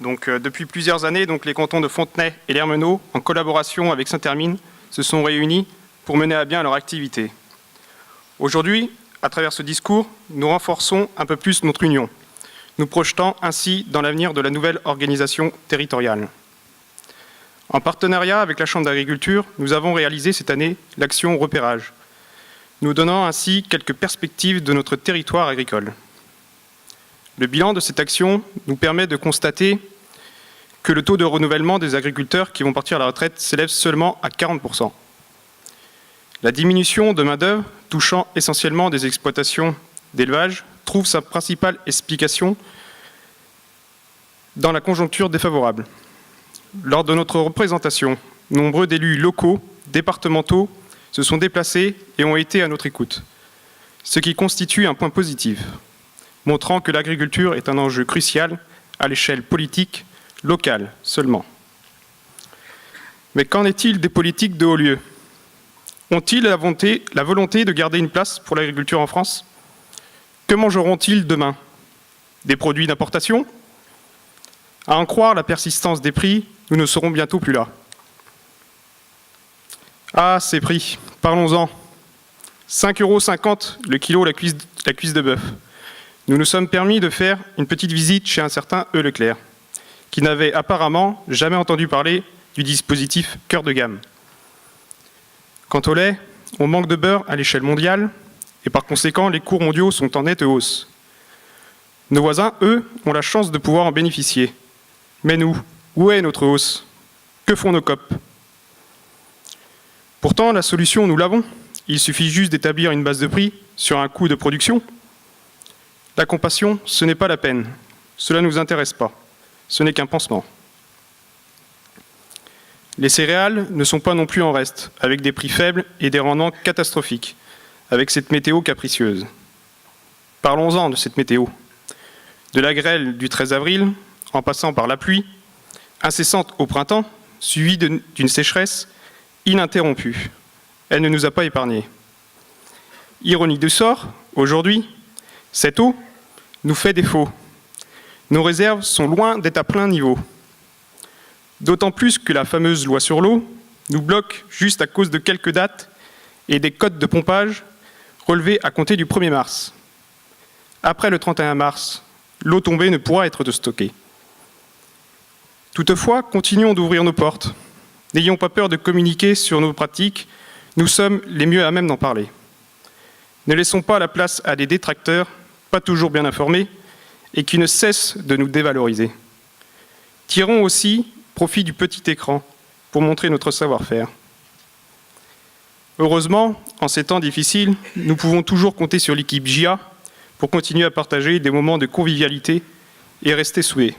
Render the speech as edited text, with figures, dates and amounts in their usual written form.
Depuis plusieurs années, les cantons de Fontenay et l'Ermenau, en collaboration avec Saint-Hermine, se sont réunis pour mener à bien leur activité. Aujourd'hui, à travers ce discours, nous renforçons un peu plus notre union, nous projetant ainsi dans l'avenir de la nouvelle organisation territoriale. En partenariat avec la Chambre d'agriculture, nous avons réalisé cette année l'action repérage, nous donnant ainsi quelques perspectives de notre territoire agricole. Le bilan de cette action nous permet de constater que le taux de renouvellement des agriculteurs qui vont partir à la retraite s'élève seulement à 40%. La diminution de main-d'œuvre, touchant essentiellement des exploitations d'élevage, trouve sa principale explication dans la conjoncture défavorable. Lors de notre représentation, nombreux d'élus locaux, départementaux, se sont déplacés et ont été à notre écoute, ce qui constitue un point positif, montrant que l'agriculture est un enjeu crucial à l'échelle politique, locale seulement. Mais qu'en est-il des politiques de haut lieu? Ont-ils la volonté de garder une place pour l'agriculture en France? Que mangeront-ils demain? Des produits d'importation? À en croire la persistance des prix, nous ne serons bientôt plus là. Ah, ces prix, parlons-en. 5,50 € le kilo la cuisse de bœuf. Nous nous sommes permis de faire une petite visite chez un certain E. Leclerc, qui n'avait apparemment jamais entendu parler du dispositif cœur de gamme. Quant au lait, on manque de beurre à l'échelle mondiale et par conséquent, les cours mondiaux sont en nette hausse. Nos voisins, eux, ont la chance de pouvoir en bénéficier. Mais nous, où est notre hausse? Que font nos COP? Pourtant, la solution, nous l'avons. Il suffit juste d'établir une base de prix sur un coût de production. La compassion, ce n'est pas la peine. Cela ne nous intéresse pas. Ce n'est qu'un pansement. Les céréales ne sont pas non plus en reste, avec des prix faibles et des rendements catastrophiques, avec cette météo capricieuse. Parlons-en de cette météo. De la grêle du 13 avril, en passant par la pluie, incessante au printemps, suivie d'une sécheresse ininterrompue. Elle ne nous a pas épargnés. Ironie du sort, aujourd'hui, cette eau nous fait défaut. Nos réserves sont loin d'être à plein niveau. D'autant plus que la fameuse loi sur l'eau nous bloque juste à cause de quelques dates et des cotes de pompage relevées à compter du 1er mars. Après le 31 mars, l'eau tombée ne pourra être stockée. Toutefois, continuons d'ouvrir nos portes. N'ayons pas peur de communiquer sur nos pratiques, nous sommes les mieux à même d'en parler. Ne laissons pas la place à des détracteurs, pas toujours bien informés, et qui ne cessent de nous dévaloriser. Tirons aussi profit du petit écran pour montrer notre savoir-faire. Heureusement, en ces temps difficiles, nous pouvons toujours compter sur l'équipe JA pour continuer à partager des moments de convivialité et rester soudés.